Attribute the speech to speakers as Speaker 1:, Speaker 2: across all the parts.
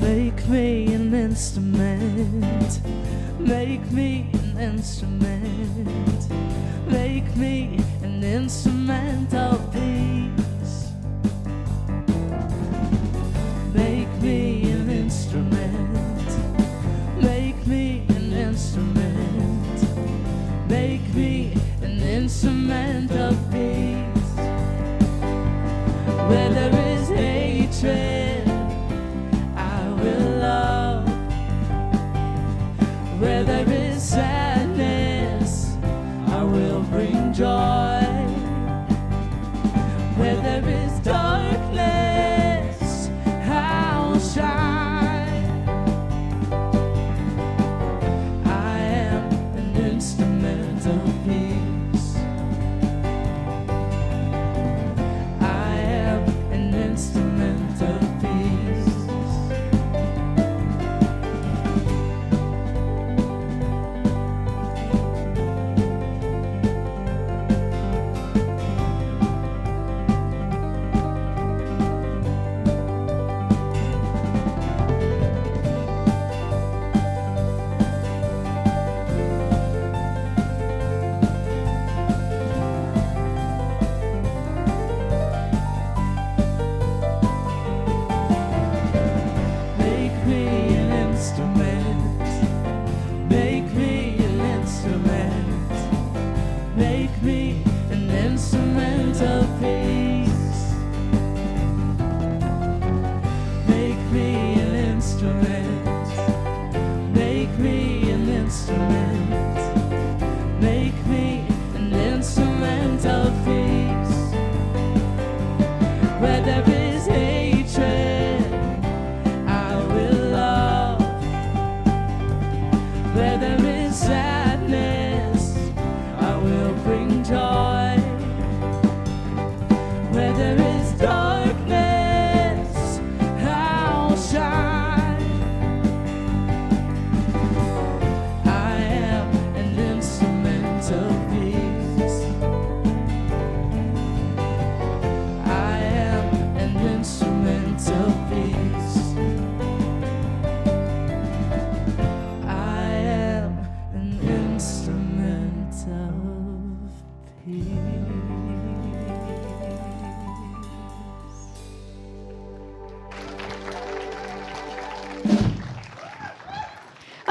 Speaker 1: Make me an instrument. Make me an instrument. Make me an instrument of peace. Make me an instrument. Make me an instrument. Make me an instrument of peace. Where there is hatred, I will love. Where there is sadness, I will bring joy. Where there is darkness, I'll shine. I am an instrument of peace. I am an instrument of peace.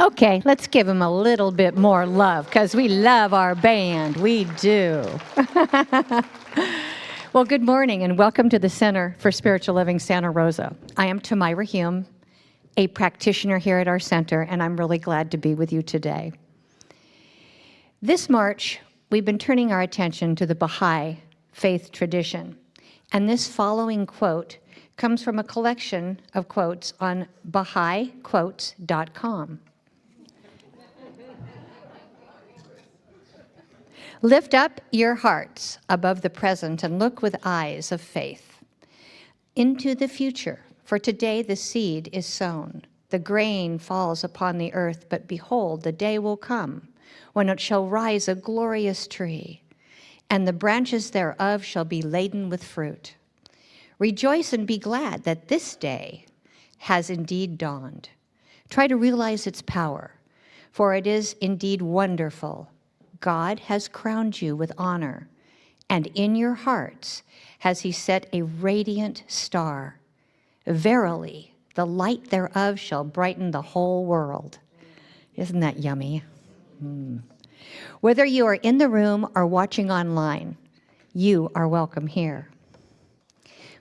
Speaker 2: Okay, let's give him a little bit more love because we love our band. We do. Well, good morning and welcome to the Center for Spiritual Living Santa Rosa. I am Tamira Hume, a practitioner here at our center, and I'm really glad to be with you today. This March, we've been turning our attention to the Baha'i faith tradition, and this following quote comes from a collection of quotes on BahaiQuotes.com. Lift up your hearts above the present and look with eyes of faith into the future, for today the seed is sown. The grain falls upon the earth, but behold, the day will come when it shall rise a glorious tree, and the branches thereof shall be laden with fruit. Rejoice and be glad that this day has indeed dawned. Try to realize its power, for it is indeed wonderful. God has crowned you with honor, and in your hearts has he set a radiant star. Verily, the light thereof shall brighten the whole world. Isn't that yummy? Whether you are in the room or watching online, you are welcome here.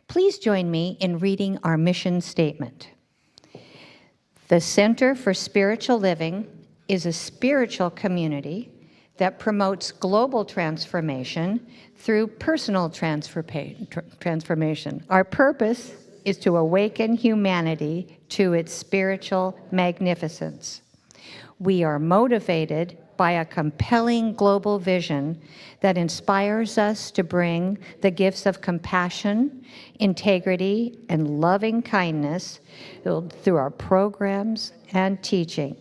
Speaker 2: Please join me in reading our mission statement. The Center for Spiritual Living is a spiritual community that promotes global transformation through personal transformation. Our purpose is to awaken humanity to its spiritual magnificence. We are motivated by a compelling global vision that inspires us to bring the gifts of compassion, integrity, and loving kindness through our programs and teaching.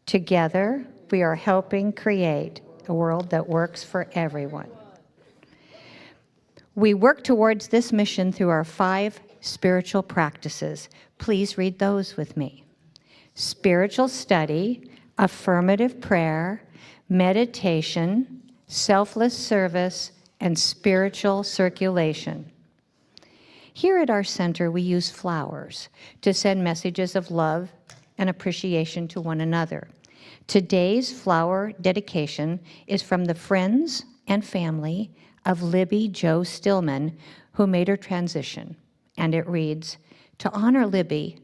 Speaker 2: Together, we are helping create a world that works for everyone. We work towards this mission through our 5 spiritual practices. Please read those with me. Spiritual study, affirmative prayer, meditation, selfless service, and spiritual circulation. Here at our center, we use flowers to send messages of love and appreciation to one another. Today's flower dedication is from the friends and family of Libby Jo Stillman, who made her transition. And it reads, "To honor Libby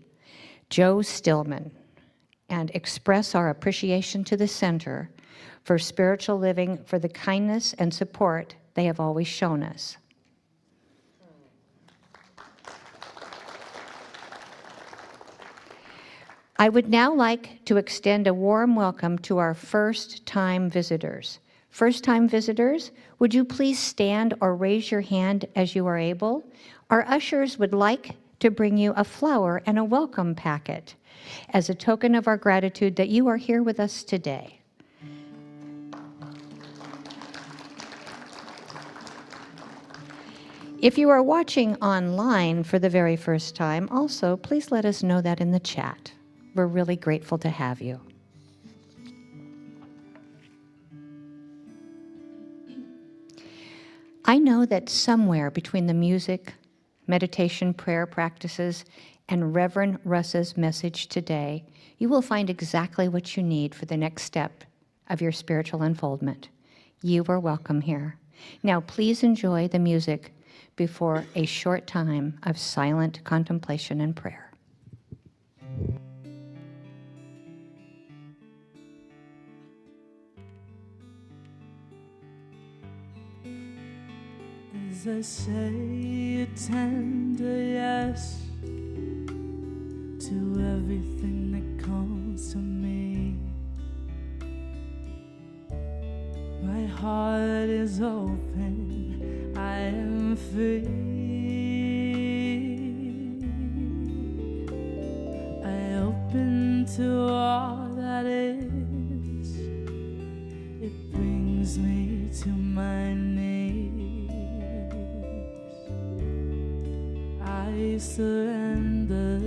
Speaker 2: Jo Stillman and express our appreciation to the center for spiritual living, for the kindness and support they have always shown us." I would now like to extend a warm welcome to our first-time visitors. First-time visitors, would you please stand or raise your hand as you are able? Our ushers would like to bring you a flower and a welcome packet as a token of our gratitude that you are here with us today. If you are watching online for the very first time, also, please let us know that in the chat. We're really grateful to have you. I know that somewhere between the music, meditation, prayer practices, and Reverend Russ's message today, you will find exactly what you need for the next step of your spiritual unfoldment. You are welcome here. Now, please enjoy the music before a short time of silent contemplation and prayer.
Speaker 1: As I say a tender yes to everything that comes to me, my heart is open, I am free. I open to all that is, it brings me to my knees. I surrender,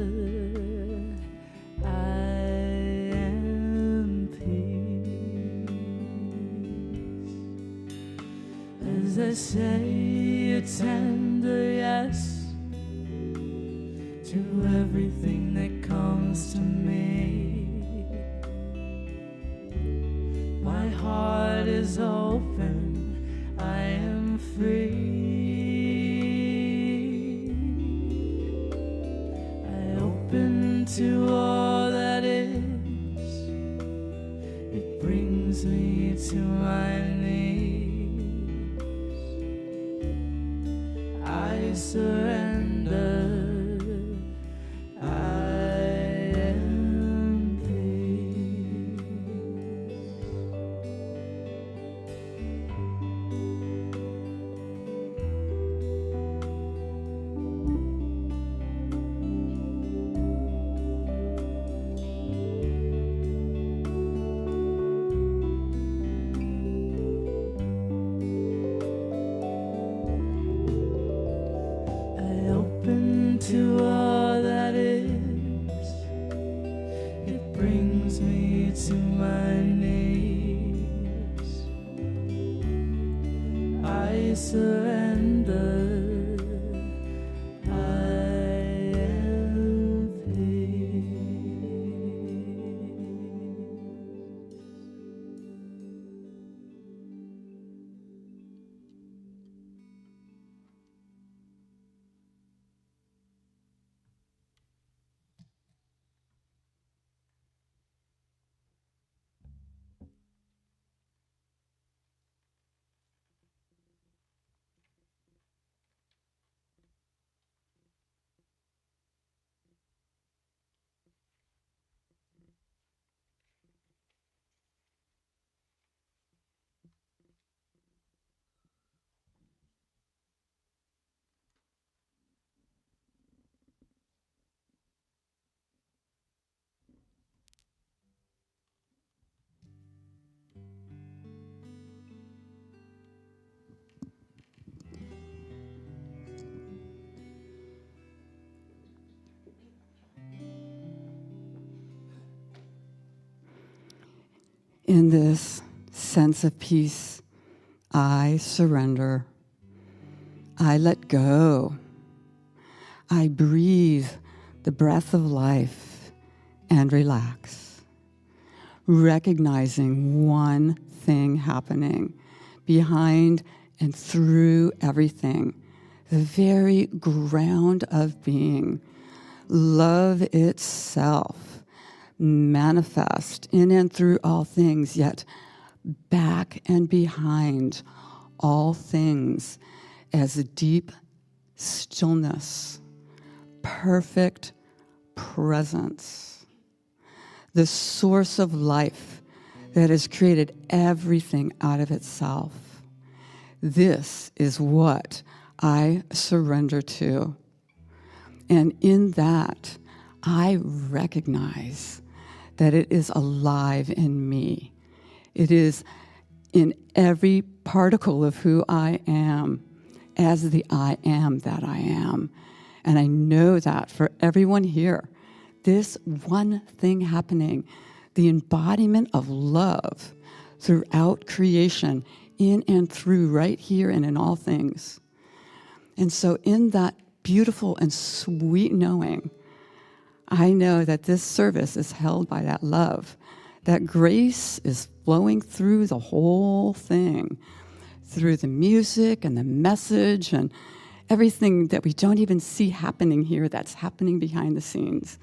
Speaker 1: I am peace. As I say a tender yes to everything that comes to me, my heart is open, I am free. To all that is, it brings me to my knees. I surrender, I am peace. Open
Speaker 3: in this sense of peace, I surrender. I let go. I breathe the breath of life and relax, recognizing one thing happening behind and through everything, the very ground of being, love itself, manifest in and through all things, yet back and behind all things as a deep stillness, perfect presence, the source of life that has created everything out of itself. This is what I surrender to. And in that, I recognize that it is alive in me. It is in every particle of who I am, as the I am that I am. And I know that for everyone here, this one thing happening, the embodiment of love throughout creation, in and through, right here and in all things. And so in that beautiful and sweet knowing, I know that this service is held by that love, that grace is flowing through the whole thing, through the music and the message and everything that we don't even see happening here, that's happening behind the scenes.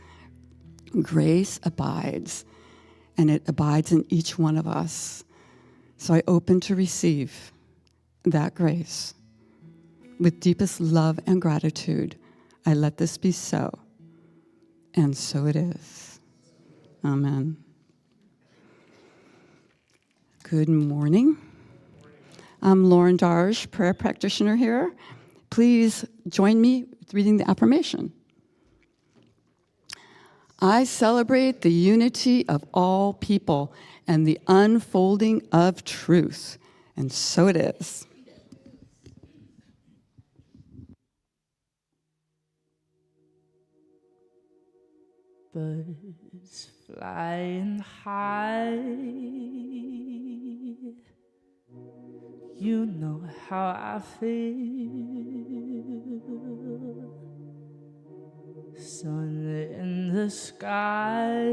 Speaker 3: Grace abides, and it abides in each one of us. So I open to receive that grace. With deepest love and gratitude, I let this be so, and so it is. Amen. Good morning. I'm Lauren Darge, prayer practitioner here. Please join me with reading the affirmation. I celebrate the unity of all people and the unfolding of truth, and so it is.
Speaker 1: Birds flying high, you know how I feel. Sun in the sky,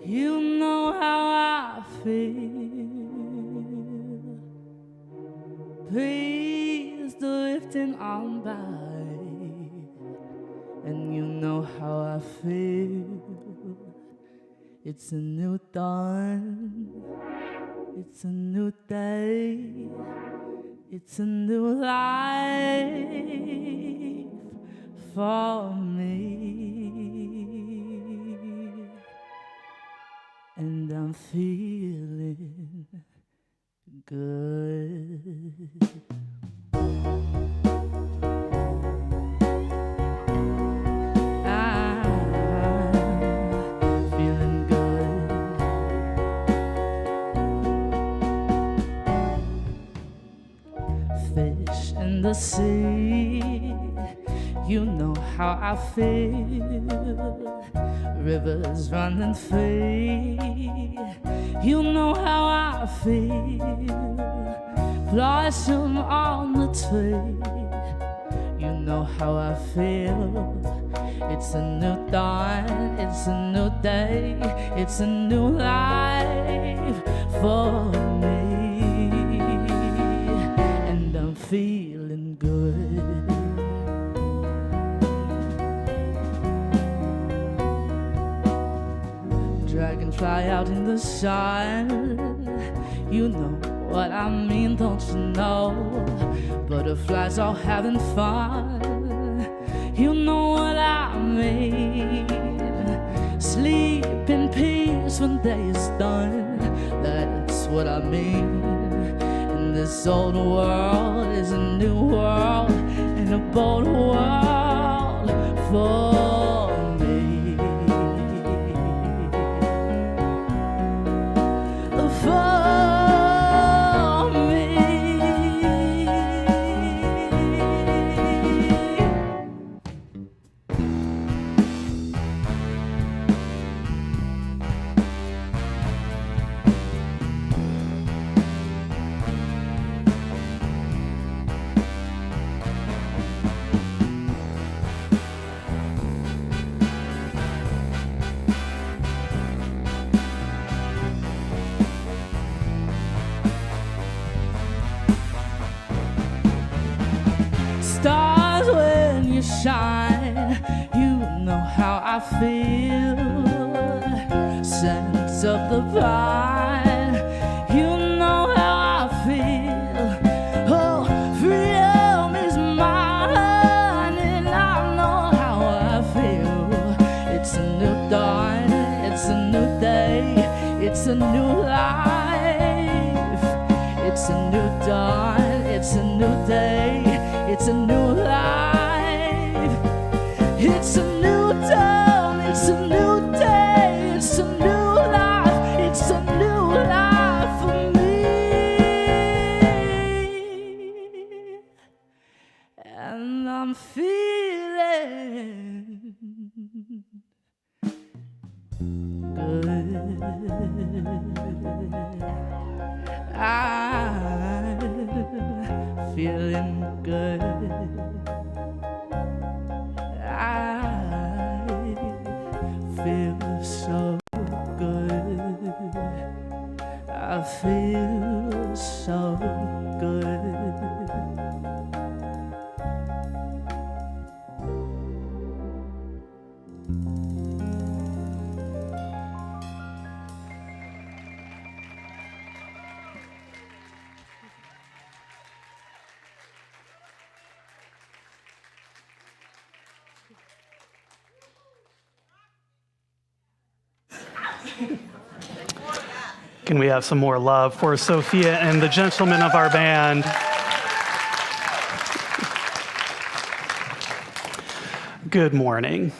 Speaker 1: you know how I feel. Breeze drifting on by, and you know how I feel. It's a new dawn, it's a new day, it's a new life for me, and I'm feeling good. Fish in the sea, you know how I feel. Rivers running free, you know how I feel. Blossom on the tree, you know how I feel. It's a new dawn, it's a new day, it's a new life for me. Feeling good. Dragonfly out in the sun, you know what I mean, don't you know? Butterflies all having fun, you know what I mean. Sleep in peace when day is done, that's what I mean. This old world is a new world, and a bold world for me. For me. shine. You know how I feel. Scent of the pine. You know how I feel. Oh, freedom is mine, and I know how I feel. It's a new dawn, it's a new day, it's a new life. It's a new dawn, it's a new day, it's a new life. It's a new dawn, it's a new day, it's a new life, it's a new life for me. And I'm feeling good. I'm feeling good. I feel so good. I feel so good.
Speaker 4: Can we have some more love for Sophia and the gentlemen of our band? Good morning.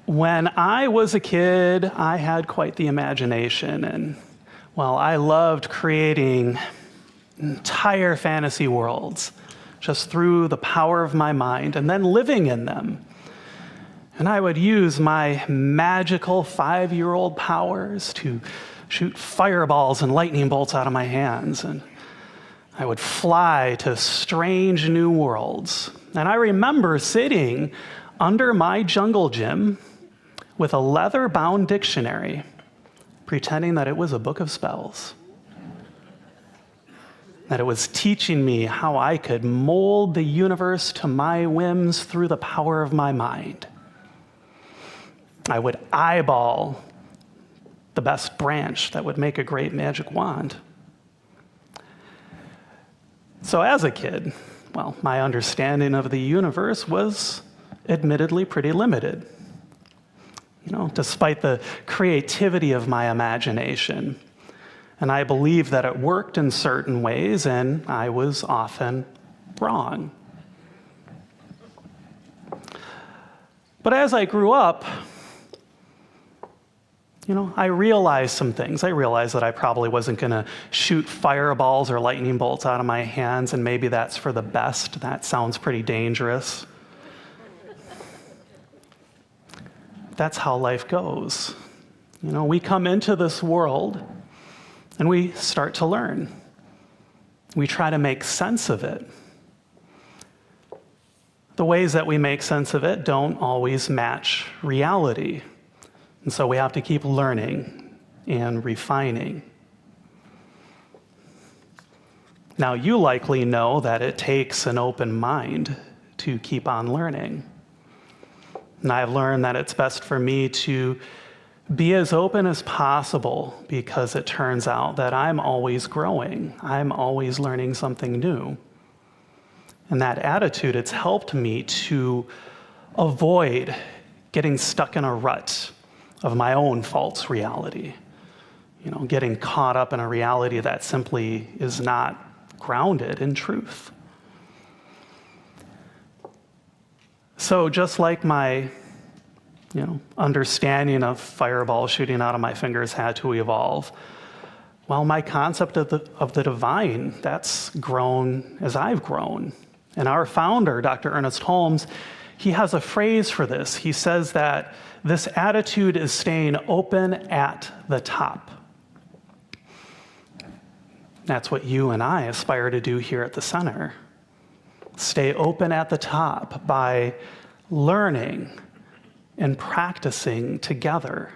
Speaker 4: When I was a kid, I had quite the imagination, and well, I loved creating entire fantasy worlds just through the power of my mind and then living in them. And I would use my magical 5-year-old powers to shoot fireballs and lightning bolts out of my hands. And I would fly to strange new worlds. And I remember sitting under my jungle gym with a leather-bound dictionary, pretending that it was a book of spells. That it was teaching me how I could mold the universe to my whims through the power of my mind. I would eyeball the best branch that would make a great magic wand. So as a kid, well, my understanding of the universe was admittedly pretty limited. You know, despite the creativity of my imagination. And I believed that it worked in certain ways, and I was often wrong. But as I grew up, you know, I realized some things. I realized that I probably wasn't going to shoot fireballs or lightning bolts out of my hands, and maybe that's for the best. That sounds pretty dangerous. That's how life goes. You know, we come into this world and we start to learn. We try to make sense of it. The ways that we make sense of it don't always match reality. And so we have to keep learning and refining. Now, you likely know that it takes an open mind to keep on learning. And I've learned that it's best for me to be as open as possible, because it turns out that I'm always growing. I'm always learning something new. And that attitude, it's helped me to avoid getting stuck in a rut of my own false reality. You know, getting caught up in a reality that simply is not grounded in truth. So just like my, understanding of fireball shooting out of my fingers had to evolve, well, my concept of the divine, that's grown as I've grown. And our founder, Dr. Ernest Holmes, he has a phrase for this. He says that this attitude is staying open at the top. That's what you and I aspire to do here at the center. Stay open at the top by learning and practicing together.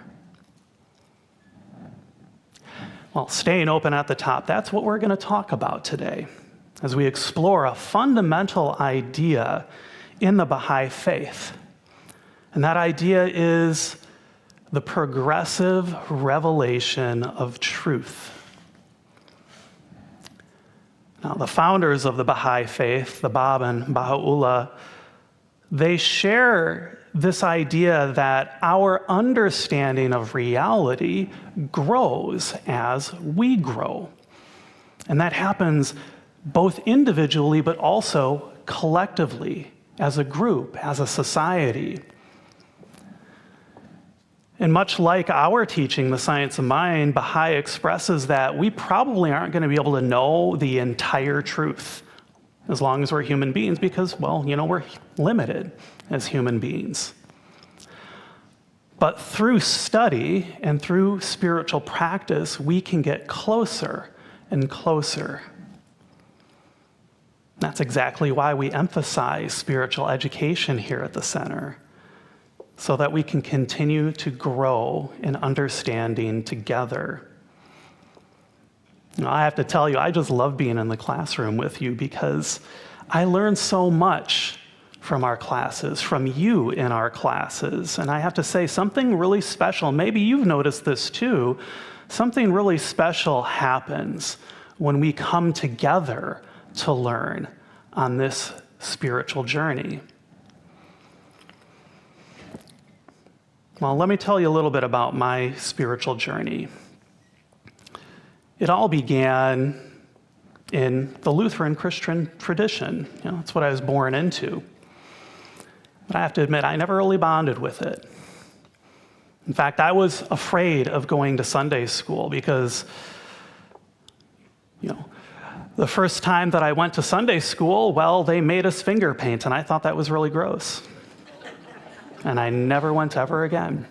Speaker 4: Well, staying open at the top, that's what we're going to talk about today. as we explore a fundamental idea in the Baha'i faith. And that idea is the progressive revelation of truth. Now, the founders of the Baha'i faith, the Bab and Baha'u'llah, they share this idea that our understanding of reality grows as we grow. And that happens both individually, but also collectively, as a group, as a society. And much like our teaching, The Science of Mind, Baha'i expresses that we probably aren't going to be able to know the entire truth as long as we're human beings because, well, we're limited as human beings. But through study and through spiritual practice, we can get closer and closer. That's exactly why we emphasize spiritual education here at the center, so that we can continue to grow in understanding together. I have to tell you, I just love being in the classroom with you because I learn so much from our classes, from you in our classes. And I have to say, something really special, maybe you've noticed this too, something really special happens when we come together to learn on this spiritual journey. Well, let me tell you a little bit about my spiritual journey. It all began in the Lutheran Christian tradition. That's what I was born into. But I have to admit, I never really bonded with it. In fact, I was afraid of going to Sunday school because, the first time that I went to Sunday school, well, they made us finger paint, and I thought that was really gross. And I never went ever again.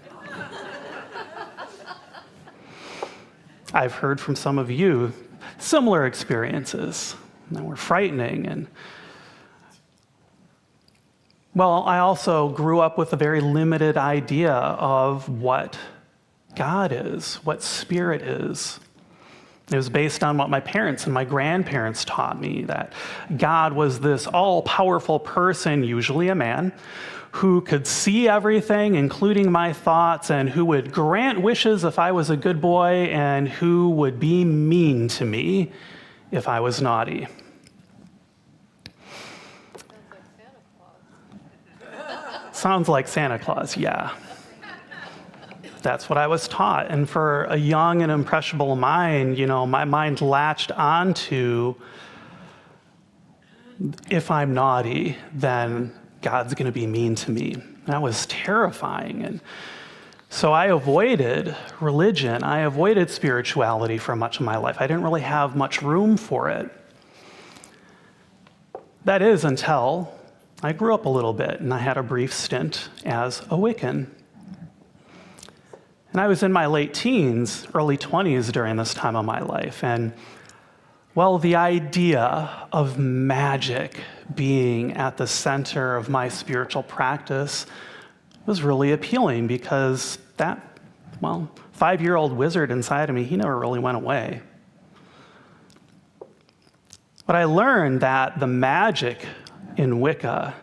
Speaker 4: I've heard from some of you similar experiences that were frightening. And well, I also grew up with a very limited idea of what God is, what spirit is. It was based on what my parents and my grandparents taught me, that God was this all-powerful person, usually a man, who could see everything, including my thoughts, and who would grant wishes if I was a good boy, and who would be mean to me if I was naughty. Sounds like Santa Claus, yeah. That's what I was taught. And for a young and impressionable mind, my mind latched onto, if I'm naughty, then God's going to be mean to me. That was terrifying. And so I avoided religion. I avoided spirituality for much of my life. I didn't really have much room for it. That is until I grew up a little bit, and I had a brief stint as a Wiccan. And I was in my late teens, early 20s during this time of my life. And well, the idea of magic being at the center of my spiritual practice was really appealing because that, 5-year-old wizard inside of me, he never really went away. But I learned that the magic in Wicca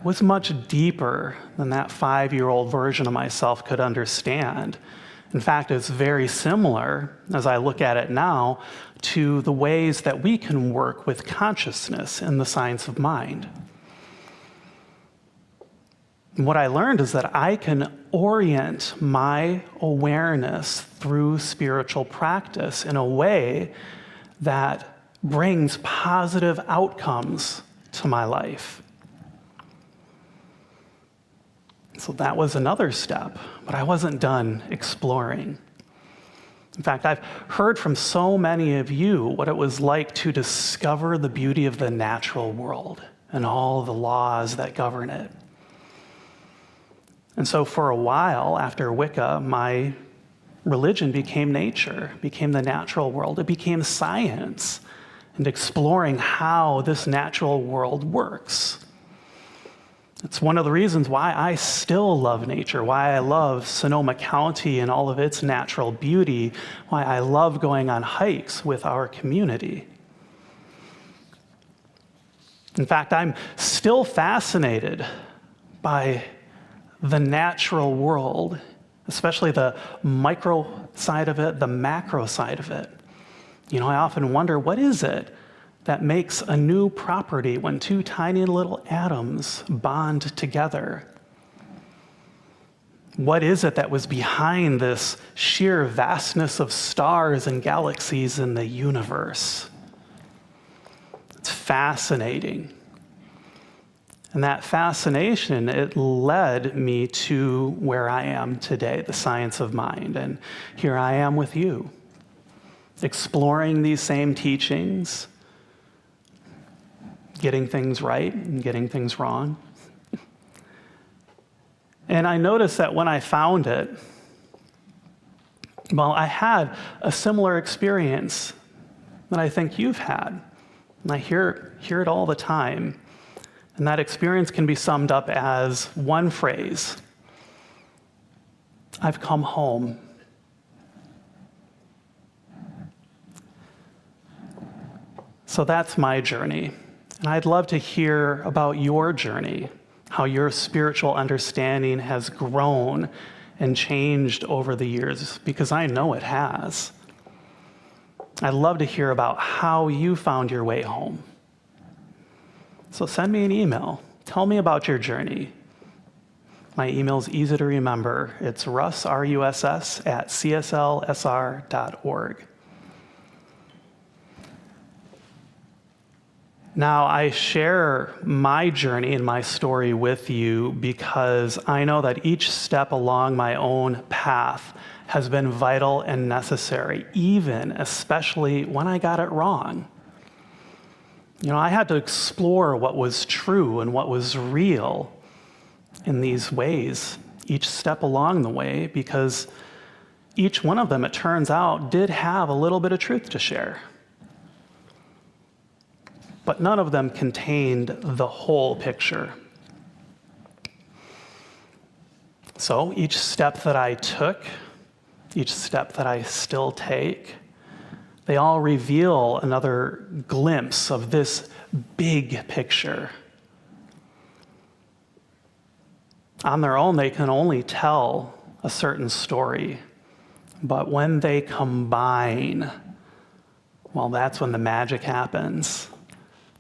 Speaker 4: was much deeper than that 5-year-old version of myself could understand. In fact, it's very similar, as I look at it now, to the ways that we can work with consciousness in the science of mind. And what I learned is that I can orient my awareness through spiritual practice in a way that brings positive outcomes to my life. So that was another step, but I wasn't done exploring. In fact, I've heard from so many of you what it was like to discover the beauty of the natural world and all the laws that govern it. And so for a while after Wicca, my religion became nature, became the natural world. It became science and exploring how this natural world works. It's one of the reasons why I still love nature, why I love Sonoma County and all of its natural beauty, why I love going on hikes with our community. In fact, I'm still fascinated by the natural world, especially the micro side of it, the macro side of it. You know, I often wonder, what is it that makes a new property when two tiny little atoms bond together? What is it that was behind this sheer vastness of stars and galaxies in the universe? It's fascinating. And that fascination, it led me to where I am today, the science of mind. And here I am with you, exploring these same teachings, getting things right and getting things wrong. And I noticed that when I found it, well, I had a similar experience that I think you've had. And I hear it all the time. And that experience can be summed up as one phrase: I've come home. So that's my journey. And I'd love to hear about your journey, how your spiritual understanding has grown and changed over the years, because I know it has. I'd love to hear about how you found your way home. So send me an email. Tell me about your journey. My email's easy to remember. It's Russ, R-U-S-S, at CSLSR.org. Now, I share my journey and my story with you because I know that each step along my own path has been vital and necessary, especially when I got it wrong. You know, I had to explore what was true and what was real in these ways, each step along the way, because each one of them, it turns out, did have a little bit of truth to share. But none of them contained the whole picture. So each step that I took, each step that I still take, they all reveal another glimpse of this big picture. On their own, they can only tell a certain story. But when they combine, well, that's when the magic happens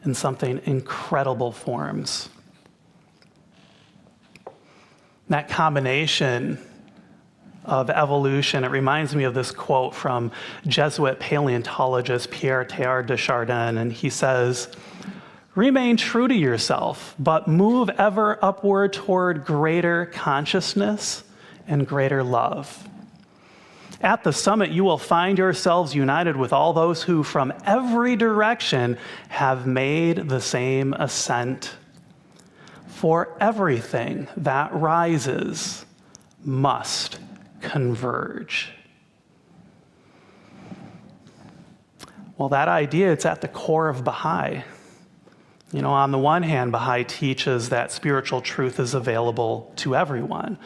Speaker 4: and something incredible forms. That combination of evolution, it reminds me of this quote from Jesuit paleontologist Pierre Teilhard de Chardin, and he says, "Remain true to yourself, but move ever upward toward greater consciousness and greater love. At the summit, you will find yourselves united with all those who from every direction have made the same ascent. For everything that rises must converge." Well, that idea, it's at the core of Baha'i. You know, on the one hand, Baha'i teaches that spiritual truth is available to everyone.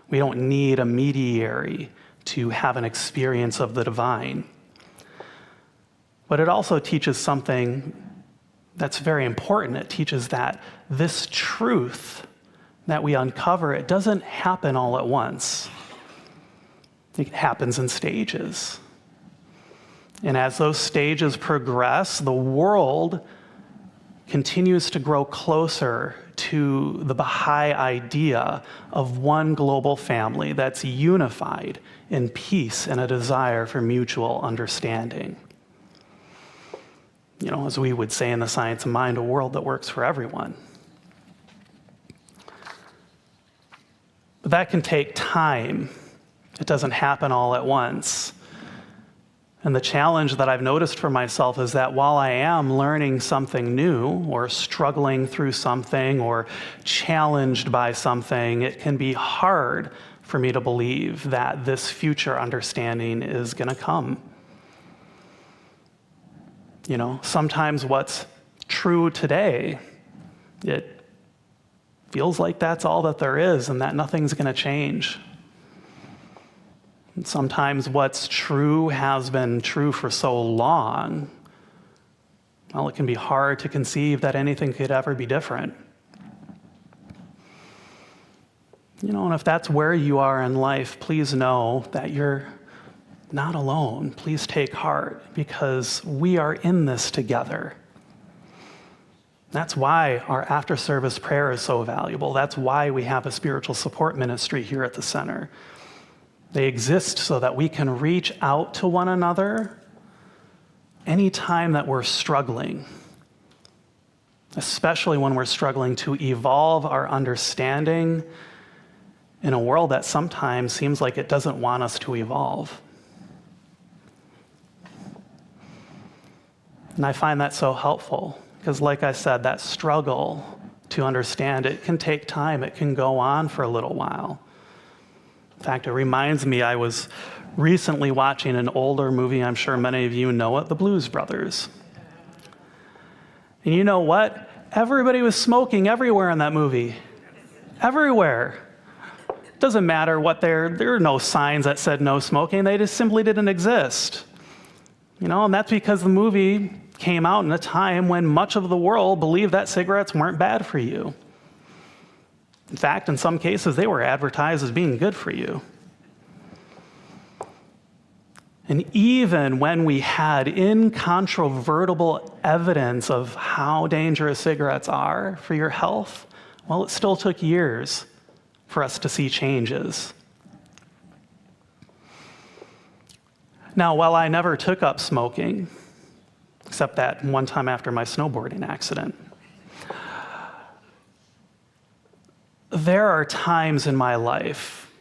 Speaker 4: We don't need a mediary to have an experience of the divine. But it also teaches something that's very important. It teaches that this truth that we uncover, it doesn't happen all at once. It happens in stages. And as those stages progress, the world continues to grow closer to the Baha'i idea of one global family that's unified in peace and a desire for mutual understanding. You know, as we would say in the science of mind, a world that works for everyone. But that can take time. It doesn't happen all at once. And the challenge that I've noticed for myself is that while I am learning something new or struggling through something or challenged by something, it can be hard for me to believe that this future understanding is going to come. You know, sometimes what's true today, it feels like that's all that there is and that nothing's going to change. Sometimes what's true has been true for so long well, it can be hard to conceive that anything could ever be different. And if that's where you are in life, please know that you're not alone. Please take heart, because we are in this together. That's why our after-service prayer is so valuable. That's why we have a spiritual support ministry here at the center. They exist so that we can reach out to one another anytime that we're struggling, especially when we're struggling to evolve our understanding in a world that sometimes seems like it doesn't want us to evolve. And I find that so helpful because, like I said, that struggle to understand it can take time. It can go on for a little while. In fact, it reminds me, I was recently watching an older movie. I'm sure many of you know it, The Blues Brothers. And you know what? Everybody was smoking everywhere in that movie. Everywhere. Doesn't matter what there are no signs that said no smoking. They just simply didn't exist. And that's because the movie came out in a time when much of the world believed that cigarettes weren't bad for you. In fact, in some cases, they were advertised as being good for you. And even when we had incontrovertible evidence of how dangerous cigarettes are for your health, well, it still took years for us to see changes. Now, while I never took up smoking, except that one time after my snowboarding accident, there are times in my life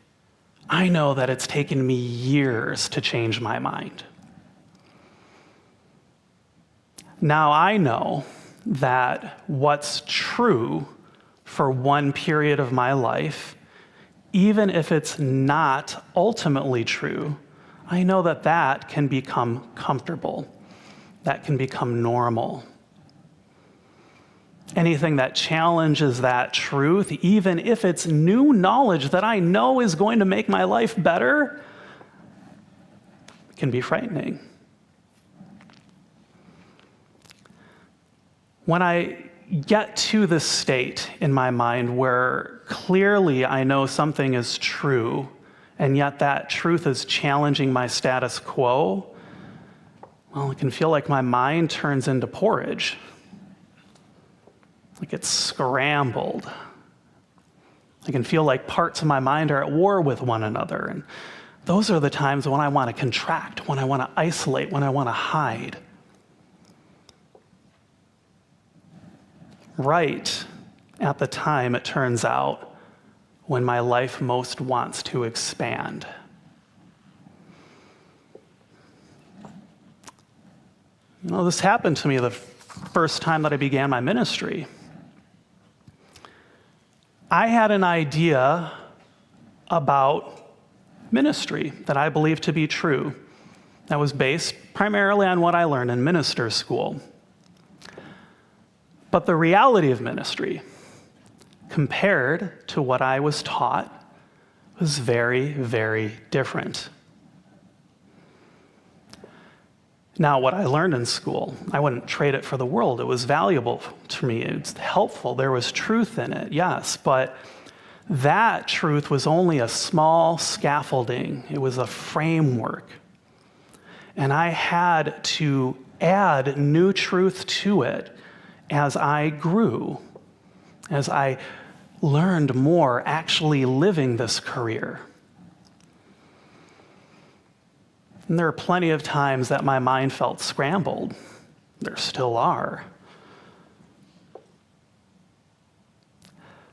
Speaker 4: I know that it's taken me years to change my mind. Now I know that what's true for one period of my life, even if it's not ultimately true, I know that that can become comfortable. That can become normal. Anything that challenges that truth, even if it's new knowledge that I know is going to make my life better, can be frightening. When I get to this state in my mind where clearly I know something is true, and yet that truth is challenging my status quo, well, it can feel like my mind turns into porridge. Like it's scrambled. I can feel like parts of my mind are at war with one another. And those are the times when I want to contract, when I want to isolate, when I want to hide. Right at the time, it turns out, when my life most wants to expand. This happened to me the first time that I began my ministry. I had an idea about ministry that I believed to be true, that was based primarily on what I learned in minister school. But the reality of ministry, compared to what I was taught, was very, very different. Now, what I learned in school, I wouldn't trade it for the world. It was valuable to me. It's helpful. There was truth in it, yes, but that truth was only a small scaffolding. It was a framework. And I had to add new truth to it as I grew, as I learned more actually living this career. And there are plenty of times that my mind felt scrambled. There still are.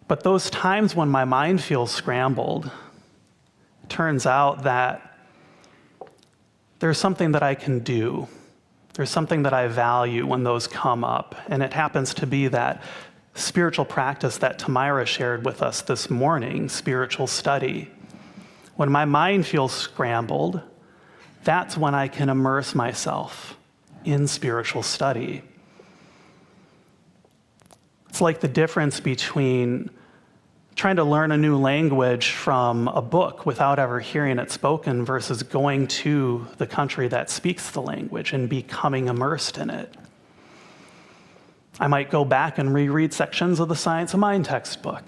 Speaker 4: But those times when my mind feels scrambled, it turns out that there's something that I can do. There's something that I value when those come up. And it happens to be that spiritual practice that Tamira shared with us this morning, spiritual study. When my mind feels scrambled, that's when I can immerse myself in spiritual study. It's like the difference between trying to learn a new language from a book without ever hearing it spoken versus going to the country that speaks the language and becoming immersed in it. I might go back and reread sections of the Science of Mind textbook.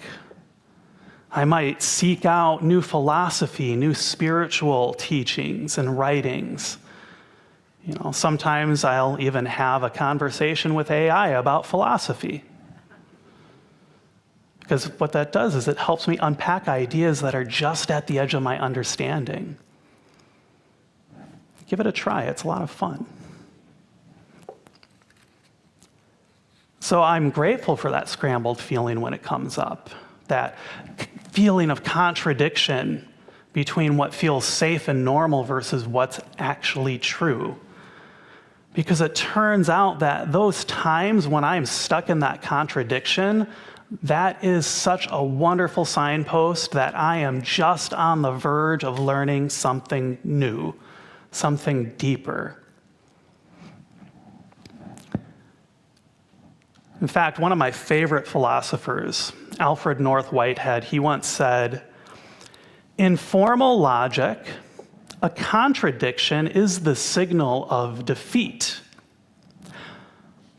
Speaker 4: I might seek out new philosophy, new spiritual teachings and writings. Sometimes I'll even have a conversation with AI about philosophy. Because what that does is it helps me unpack ideas that are just at the edge of my understanding. Give it a try, it's a lot of fun. So I'm grateful for that scrambled feeling when it comes up, that feeling of contradiction between what feels safe and normal versus what's actually true. Because it turns out that those times when I'm stuck in that contradiction, that is such a wonderful signpost that I am just on the verge of learning something new, something deeper. In fact, one of my favorite philosophers, Alfred North Whitehead, he once said, "In formal logic, a contradiction is the signal of defeat.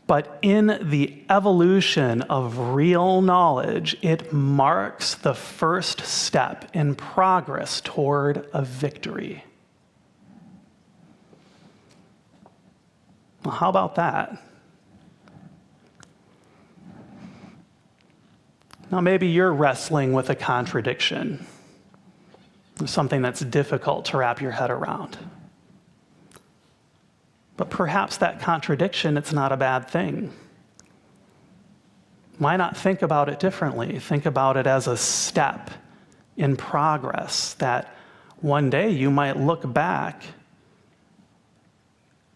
Speaker 4: But in the evolution of real knowledge, it marks the first step in progress toward a victory." Well, how about that? Now, maybe you're wrestling with a contradiction, something that's difficult to wrap your head around. But perhaps that contradiction, it's not a bad thing. Why not think about it differently? Think about it as a step in progress that one day you might look back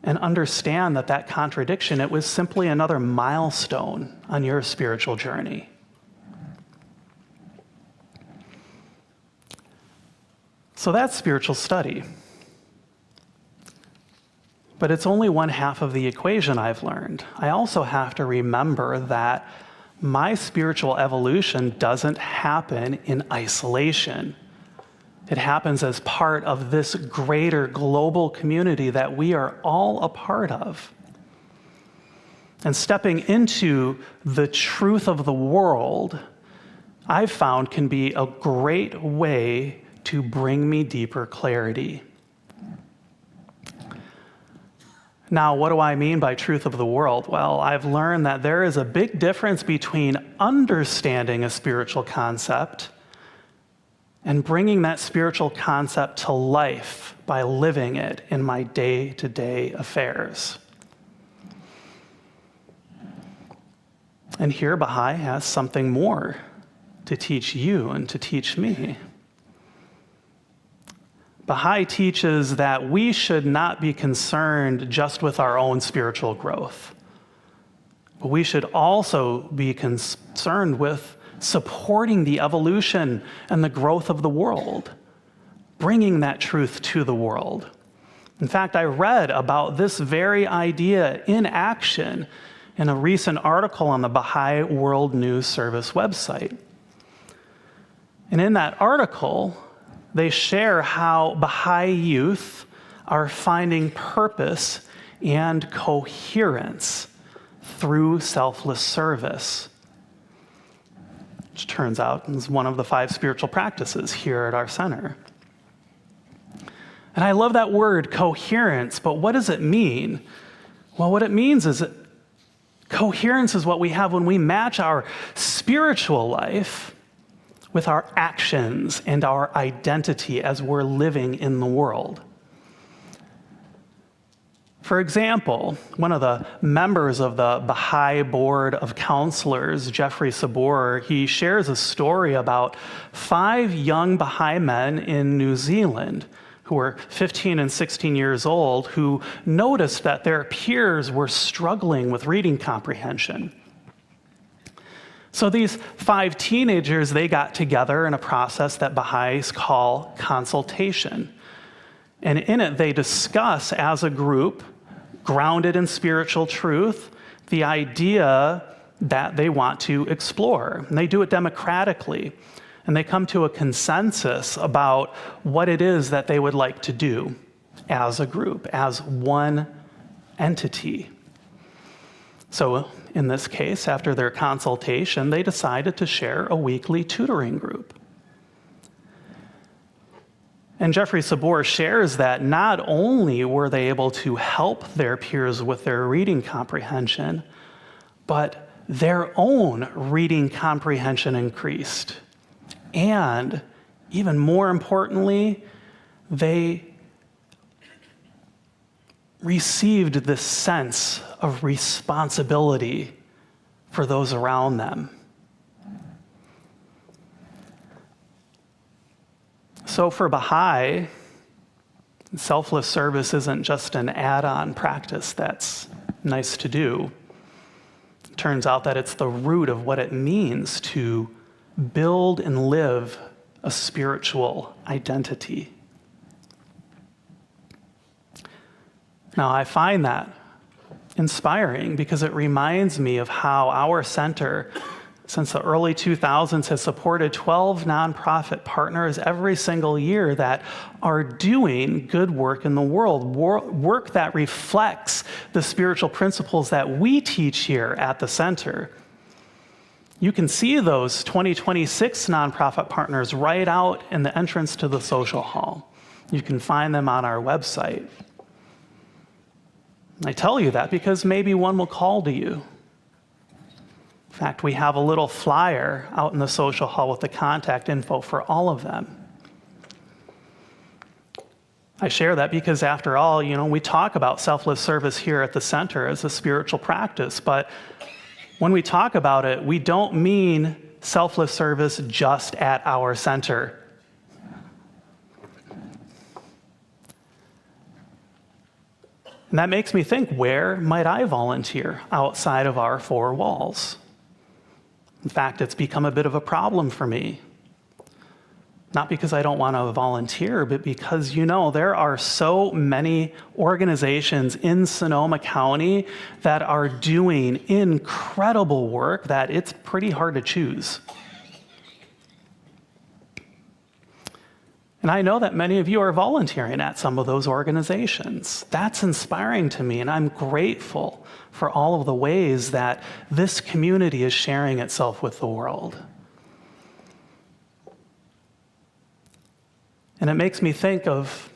Speaker 4: and understand that that contradiction, it was simply another milestone on your spiritual journey. So that's spiritual study. But it's only one half of the equation I've learned. I also have to remember that my spiritual evolution doesn't happen in isolation. It happens as part of this greater global community that we are all a part of. And stepping into the truth of the world, I've found can be a great way to bring me deeper clarity. Now, what do I mean by truth of the world? Well, I've learned that there is a big difference between understanding a spiritual concept and bringing that spiritual concept to life by living it in my day-to-day affairs. And here, Baha'i has something more to teach you and to teach me. Baha'i teaches that we should not be concerned just with our own spiritual growth, but we should also be concerned with supporting the evolution and the growth of the world, bringing that truth to the world. In fact, I read about this very idea in action in a recent article on the Baha'i World News Service website. And in that article, they share how Baha'i youth are finding purpose and coherence through selfless service, which turns out is one of the 5 spiritual practices here at our center. And I love that word, coherence, but what does it mean? Well, what it means is that coherence is what we have when we match our spiritual life with our actions and our identity as we're living in the world. For example, one of the members of the Baha'i Board of Counselors, Jeffrey Sabor, he shares a story about 5 young Baha'i men in New Zealand who were 15 and 16 years old who noticed that their peers were struggling with reading comprehension. So these 5 teenagers, they got together in a process that Baha'is call consultation. And in it, they discuss as a group, grounded in spiritual truth, the idea that they want to explore. And they do it democratically. And they come to a consensus about what it is that they would like to do as a group, as one entity. So in this case, after their consultation, they decided to share a weekly tutoring group. And Jeffrey Sabor shares that not only were they able to help their peers with their reading comprehension, but their own reading comprehension increased. And even more importantly, they received this sense of responsibility for those around them. So for Baha'i, selfless service isn't just an add-on practice that's nice to do. It turns out that it's the root of what it means to build and live a spiritual identity. Now, I find that inspiring because it reminds me of how our center, since the early 2000s, has supported 12 nonprofit partners every single year that are doing good work in the world, work that reflects the spiritual principles that we teach here at the center. You can see those 2026 nonprofit partners right out in the entrance to the social hall. You can find them on our website. I tell you that because maybe one will call to you. In fact, we have a little flyer out in the social hall with the contact info for all of them. I share that because after all, we talk about selfless service here at the center as a spiritual practice, but when we talk about it, we don't mean selfless service just at our center. And that makes me think, where might I volunteer outside of our four walls? In fact, it's become a bit of a problem for me. Not because I don't want to volunteer, but because, there are so many organizations in Sonoma County that are doing incredible work that it's pretty hard to choose. And I know that many of you are volunteering at some of those organizations. That's inspiring to me, and I'm grateful for all of the ways that this community is sharing itself with the world. And it makes me think of,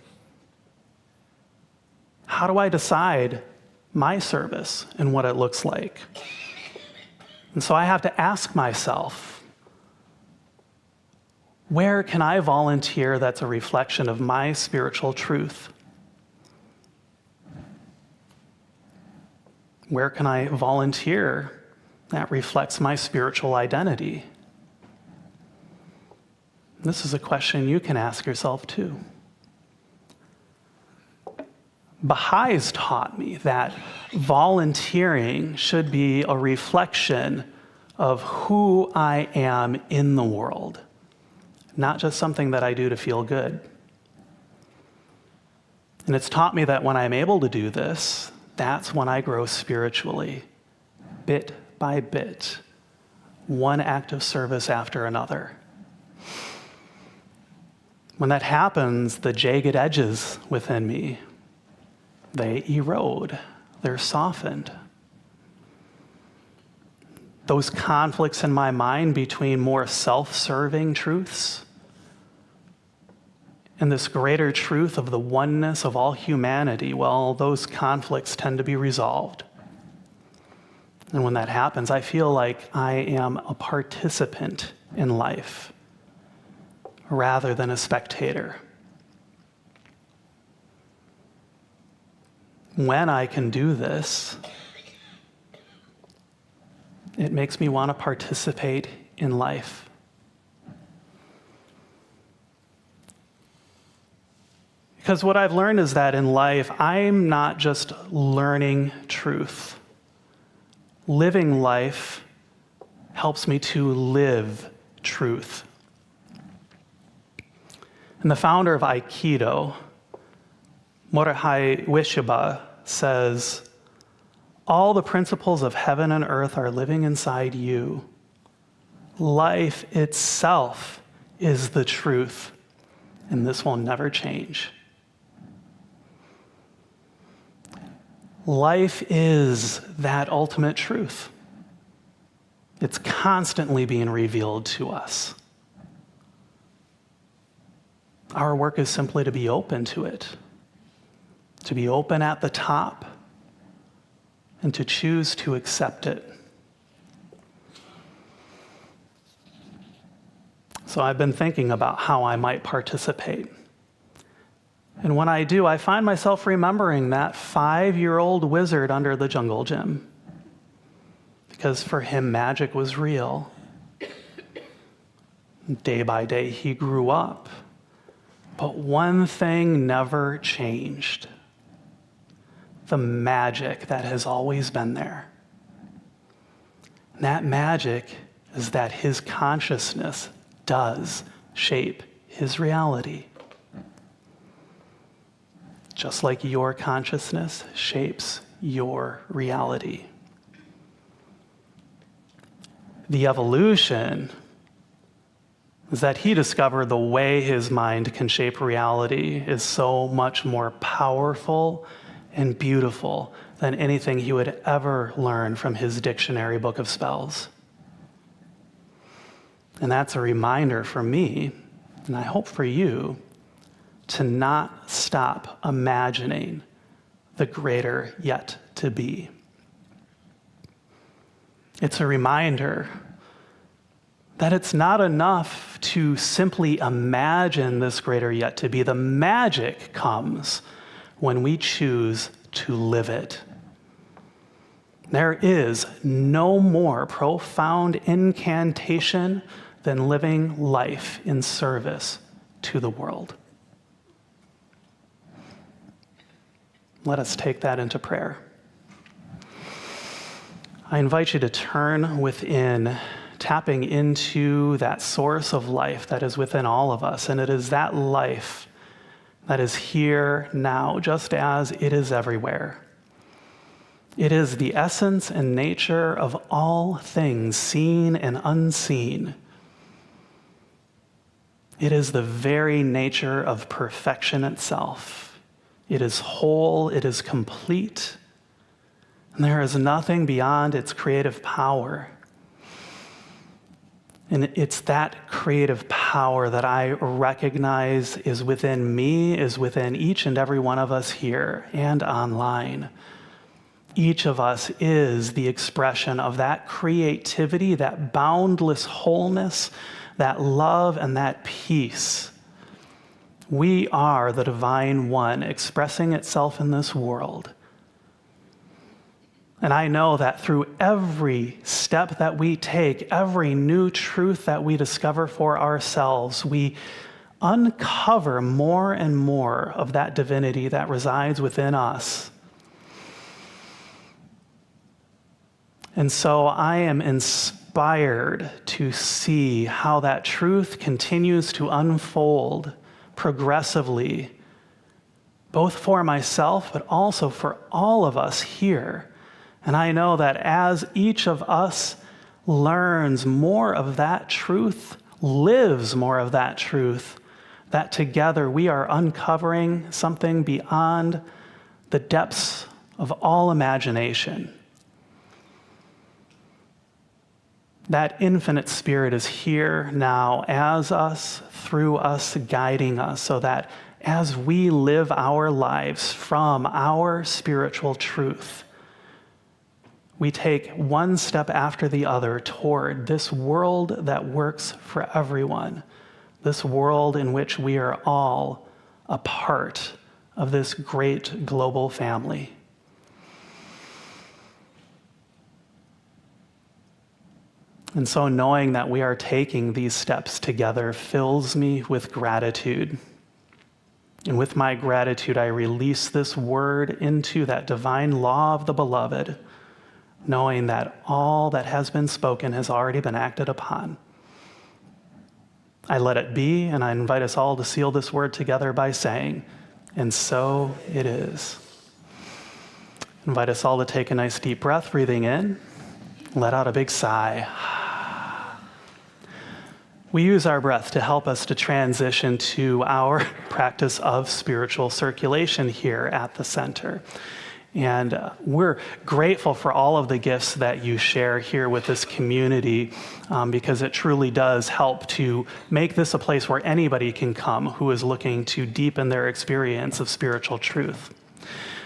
Speaker 4: how do I decide my service and what it looks like? And so I have to ask myself, where can I volunteer that's a reflection of my spiritual truth? Where can I volunteer that reflects my spiritual identity? This is a question you can ask yourself too. Baha'is taught me that volunteering should be a reflection of who I am in the world, not just something that I do to feel good. And it's taught me that when I'm able to do this, that's when I grow spiritually, bit by bit, one act of service after another. When that happens, the jagged edges within me, they erode, they're softened. Those conflicts in my mind between more self-serving truths and this greater truth of the oneness of all humanity, well, those conflicts tend to be resolved. And when that happens, I feel like I am a participant in life rather than a spectator. When I can do this, it makes me want to participate in life. Because what I've learned is that in life, I'm not just learning truth. Living life helps me to live truth. And the founder of Aikido, Morihei Ueshiba, says, all the principles of heaven and earth are living inside you. Life itself is the truth, and this will never change. Life is that ultimate truth. It's constantly being revealed to us. Our work is simply to be open to it, to be open at the top, and to choose to accept it. So I've been thinking about how I might participate. And when I do, I find myself remembering that 5-year-old wizard under the jungle gym. Because for him, magic was real. Day by day, he grew up. But one thing never changed: the magic that has always been there. And that magic is that his consciousness does shape his reality. Just like your consciousness shapes your reality. The evolution is that he discovered the way his mind can shape reality is so much more powerful and beautiful than anything he would ever learn from his dictionary book of spells. And that's a reminder for me, and I hope for you, to not stop imagining the greater yet to be. It's a reminder that it's not enough to simply imagine this greater yet to be. The magic comes when we choose to live it. There is no more profound incantation than living life in service to the world. Let us take that into prayer. I invite you to turn within, tapping into that source of life that is within all of us. And it is that life that is here now, just as it is everywhere. It is the essence and nature of all things, seen and unseen. It is the very nature of perfection itself. It is whole, it is complete, and there is nothing beyond its creative power. And it's that creative power that I recognize is within me, is within each and every one of us here and online. Each of us is the expression of that creativity, that boundless wholeness, that love, and that peace. We are the divine one expressing itself in this world. And I know that through every step that we take, every new truth that we discover for ourselves, we uncover more and more of that divinity that resides within us. And so I am inspired to see how that truth continues to unfold progressively, both for myself, but also for all of us here. And I know that as each of us learns more of that truth, lives more of that truth, that together we are uncovering something beyond the depths of all imagination. That infinite spirit is here now as us, through us, guiding us, so that as we live our lives from our spiritual truth, we take one step after the other toward this world that works for everyone, this world in which we are all a part of this great global family. And so knowing that we are taking these steps together fills me with gratitude. And with my gratitude, I release this word into that divine law of the beloved, knowing that all that has been spoken has already been acted upon. I let it be, and I invite us all to seal this word together by saying, and so it is. I invite us all to take a nice deep breath, breathing in, let out a big sigh. We use our breath to help us to transition to our practice of spiritual circulation here at the center. And we're grateful for all of the gifts that you share here with this community, because it truly does help to make this a place where anybody can come who is looking to deepen their experience of spiritual truth.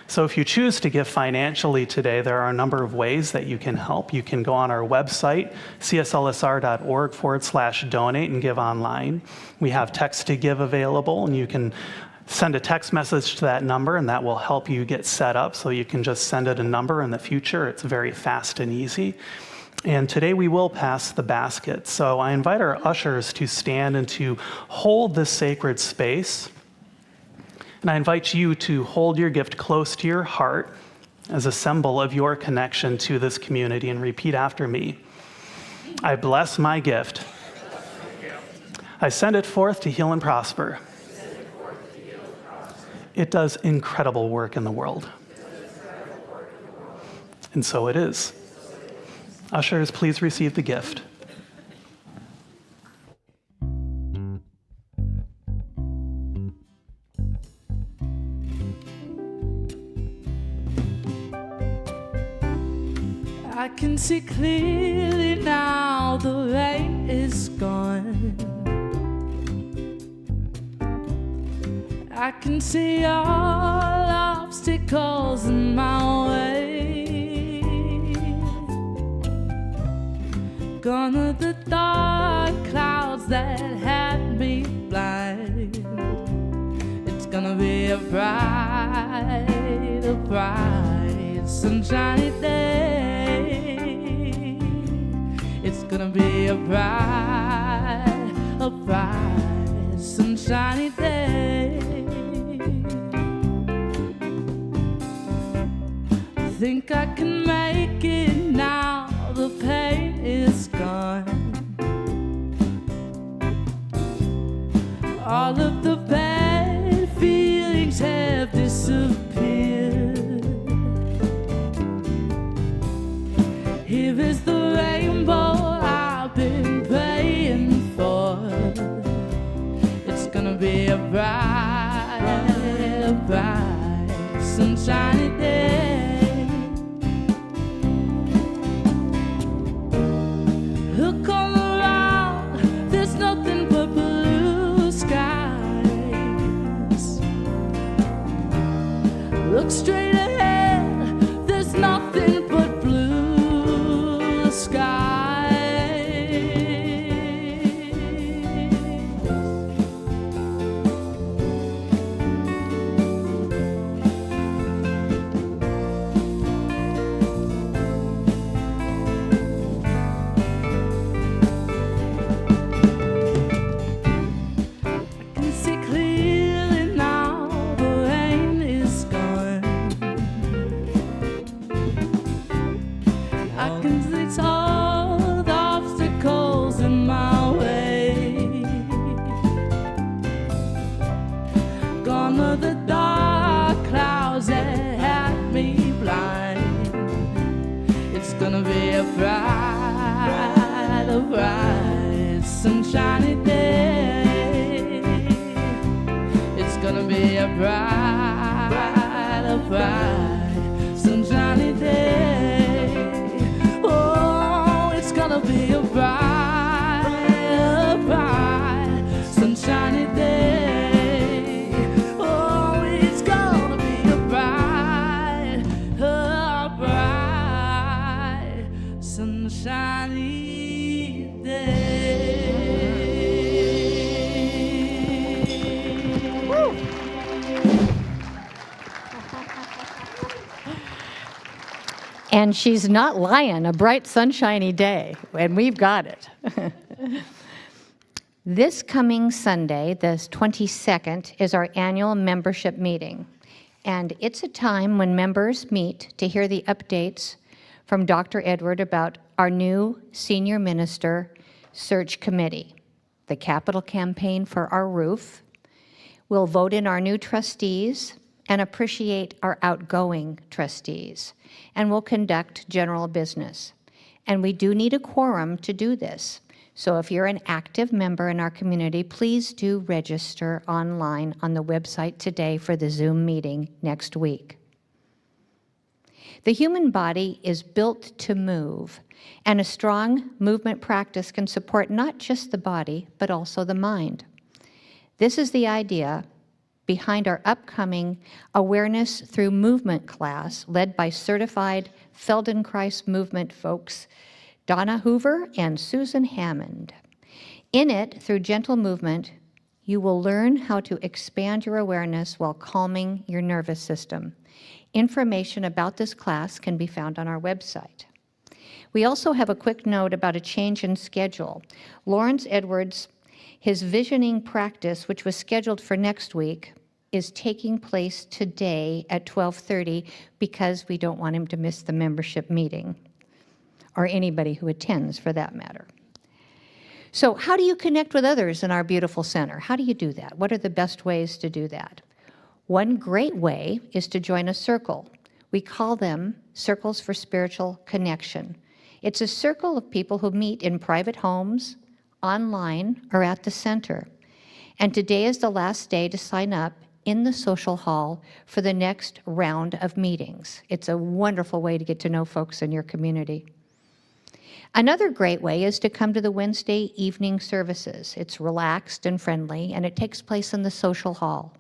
Speaker 4: So if you choose to give financially today, there are a number of ways that you can help. You can go on our website, cslsr.org/donate, and give online. We have text to give available, and you can send a text message to that number, and that will help you get set up so you can just send it a number in the future. It's very fast and easy. And today we will pass the basket. So I invite our ushers to stand and to hold this sacred space. And I invite you to hold your gift close to your heart as a symbol of your connection to this community, and repeat after me. I bless my gift. I send it forth to heal and prosper. It does incredible work in the world. And so it is. Ushers, please receive the gift.
Speaker 1: I can see clearly now, the rain is gone. I can see all obstacles in my way. Gone are the dark clouds that had me blind. It's gonna be a bright sunshiny day. It's gonna be a bright sunshiny day. I think I can make it now, the pain is gone. All of the bad feelings have disappeared. Here is the rainbow I've been praying for. It's gonna be a bright sunshiny day. Look all around, there's nothing but blue skies. Look straight ahead, there's nothing but blue skies. I can see clearly now, the rain is gone. I can see all the obstacles in my way. Gone are the dark clouds that had me blind. It's gonna be a bright sunshiny day. It's gonna be a bright sunshiny day. Oh, it's gonna be a bright sunshiny day. Oh, it's gonna be a bright sunshiny day.
Speaker 2: And she's not lying, a bright sunshiny day, and we've got it. This coming Sunday, the 22nd, is our annual membership meeting. And it's a time when members meet to hear the updates from Dr. Edward about our new senior minister search committee, the capital campaign for our roof. We'll vote in our new trustees and appreciate our outgoing trustees. And we'll conduct general business. And we do need a quorum to do this. So if you're an active member in our community, please do register online on the website today for the Zoom meeting next week. The human body is built to move, and a strong movement practice can support not just the body, but also the mind. This is the idea behind our upcoming Awareness Through Movement class, led by certified Feldenkrais movement folks Donna Hoover and Susan Hammond. In it, through gentle movement, you will learn how to expand your awareness while calming your nervous system. Information about this class can be found on our website. We also have a quick note about a change in schedule. Lawrence Edwards, his visioning practice, which was scheduled for next week, is taking place today at 12:30 because we don't want him to miss the membership meeting, or anybody who attends for that matter. So how do you connect with others in our beautiful center? How do you do that? What are the best ways to do that? One great way is to join a circle. We call them Circles for Spiritual Connection. It's a circle of people who meet in private homes, online, or at the center. And today is the last day to sign up in the social hall for the next round of meetings. It's a wonderful way to get to know folks in your community. Another great way is to come to the Wednesday evening services. It's relaxed and friendly, and it takes place in the social hall.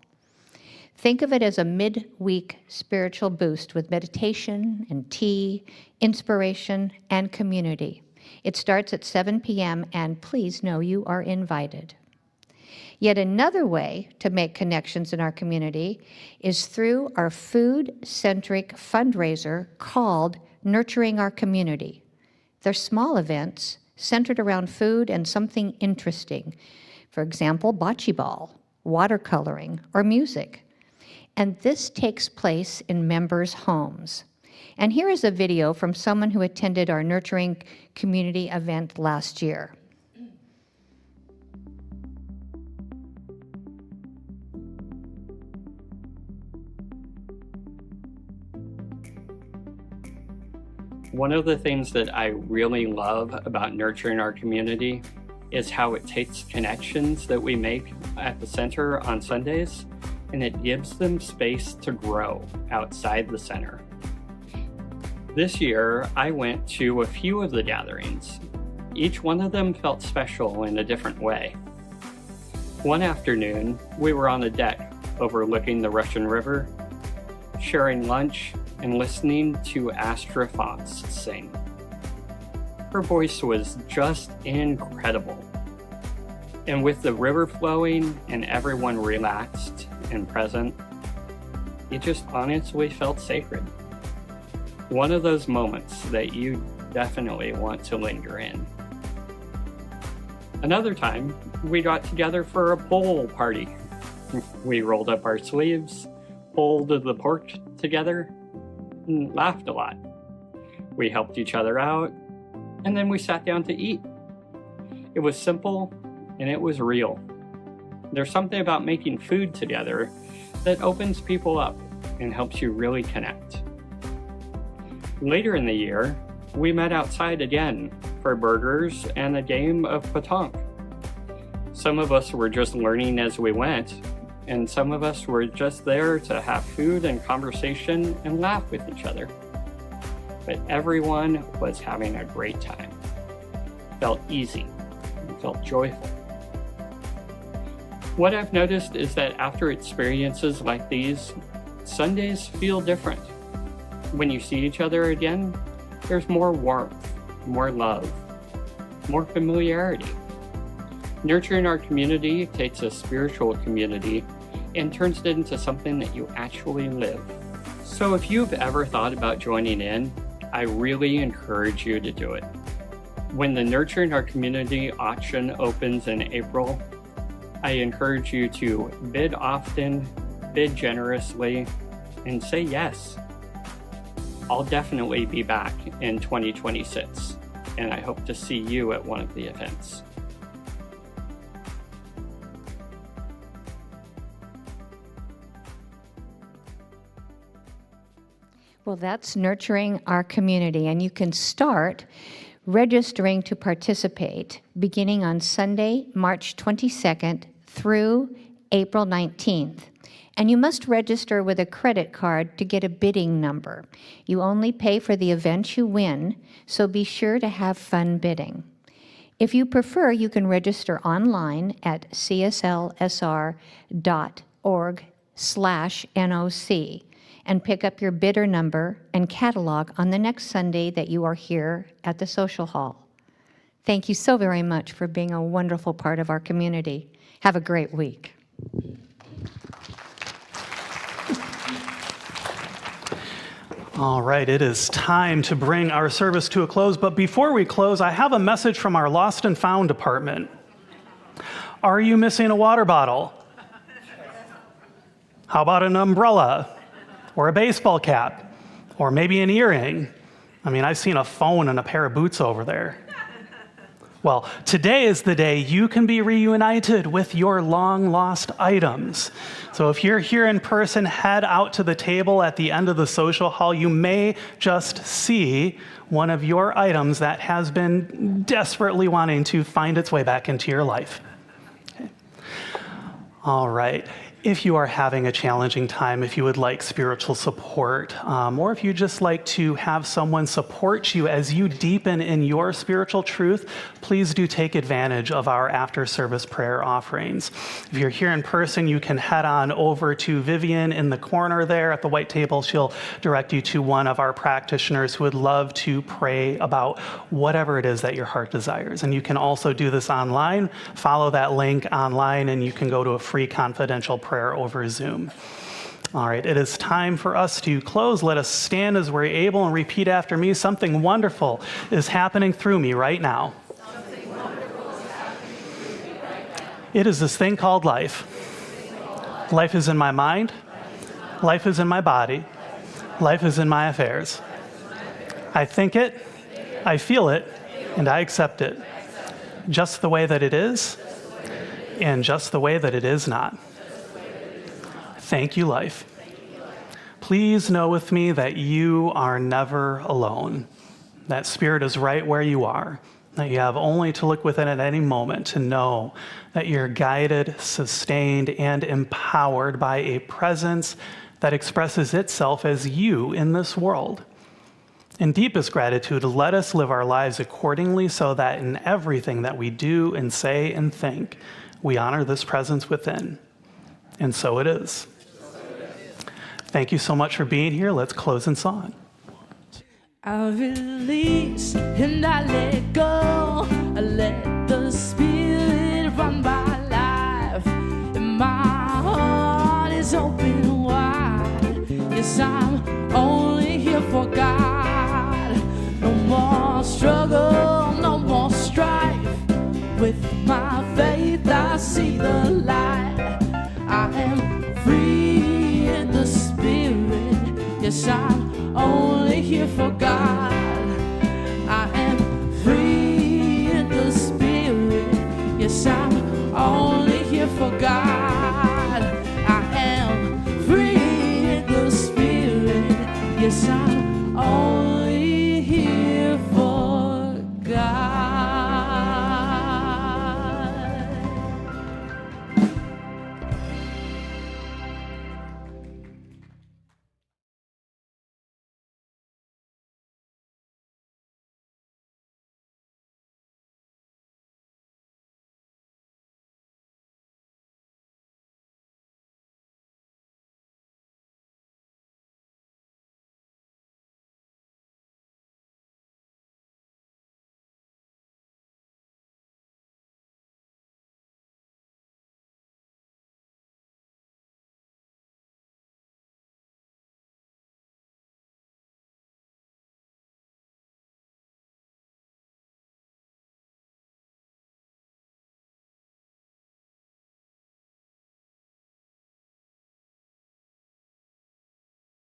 Speaker 2: Think of it as a midweek spiritual boost with meditation and tea, inspiration, and community. It starts at 7 p.m., and please know you are invited. Yet another way to make connections in our community is through our food-centric fundraiser called Nurturing Our Community. They're small events centered around food and something interesting. For example, bocce ball, watercoloring, or music. And this takes place in members' homes. And here is a video from someone who attended our Nurturing Community event last year.
Speaker 5: One of the things that I really love about Nurturing Our Community is how it takes connections that we make at the center on Sundays, and it gives them space to grow outside the center. This year, I went to a few of the gatherings. Each one of them felt special in a different way. One afternoon, we were on the deck overlooking the Russian River, sharing lunch and listening to Astra Fox sing. Her voice was just incredible. And with the river flowing and everyone relaxed and present, it just honestly felt sacred. One of those moments that you definitely want to linger in. Another time, we got together for a pool party. We rolled up our sleeves, pulled the pork together, and laughed a lot. We helped each other out, and then we sat down to eat. It was simple, and it was real. There's something about making food together that opens people up and helps you really connect. Later in the year, we met outside again for burgers and a game of pétanque. Some of us were just learning as we went, and some of us were just there to have food and conversation and laugh with each other. But everyone was having a great time. Felt easy and felt joyful. What I've noticed is that after experiences like these, Sundays feel different. When you see each other again, there's more warmth, more love, more familiarity. Nurturing Our Community takes a spiritual community and turns it into something that you actually live. So if you've ever thought about joining in, I really encourage you to do it. When the Nurturing Our Community auction opens in April, I encourage you to bid often, bid generously, and say yes. I'll definitely be back in 2026, and I hope to see you at one of the events.
Speaker 2: Well, that's Nurturing Our Community, and you can start registering to participate beginning on Sunday, March 22nd through April 19th. And you must register with a credit card to get a bidding number. You only pay for the events you win, so be sure to have fun bidding. If you prefer, you can register online at cslsr.org/NOC and pick up your bidder number and catalog on the next Sunday that you are here at the social hall. Thank you so very much for being a wonderful part of our community. Have a great week.
Speaker 4: All right, it is time to bring our service to a close, but before we close, I have a message from our Lost and Found department. Are you missing a water bottle? How about an umbrella? Or a baseball cap? Or maybe an earring? I mean, I've seen a phone and a pair of boots over there. Well, today is the day you can be reunited with your long-lost items. So if you're here in person, head out to the table at the end of the social hall. You may just see one of your items that has been desperately wanting to find its way back into your life. Okay. All right. If you are having a challenging time, if you would like spiritual support, or if you just like to have someone support you as you deepen in your spiritual truth, please do take advantage of our after-service prayer offerings. If you're here in person, you can head on over to Vivian in the corner there at the white table. She'll direct you to one of our practitioners who would love to pray about whatever it is that your heart desires. And you can also do this online. Follow that link online, and you can go to a free confidential prayer over Zoom. All right, it is time for us to close. Let us stand as we're able and repeat after me. Something wonderful is happening through me right now. It is this thing called life. Life is in my mind. Life is in my body. Life is in my affairs. I think it, I feel it, and I accept it. Just the way that it is, and just the way that it is not. Thank you, life. Please know with me that you are never alone. That Spirit is right where you are. That you have only to look within at any moment to know that you're guided, sustained, and empowered by a presence that expresses itself as you in this world. In deepest gratitude, let us live our lives accordingly so that in everything that we do and say and think, we honor this presence within. And so it is. Thank you so much for being here. Let's close in song.
Speaker 1: I release and I let go. I let the Spirit run my life. And my heart is open wide. Yes, I'm only here for God. No more struggle, no more strife. With my faith, I see the light. I am free in the Spirit. Yes, I'm only here for God. I am free in the Spirit. Yes, I'm only here for God.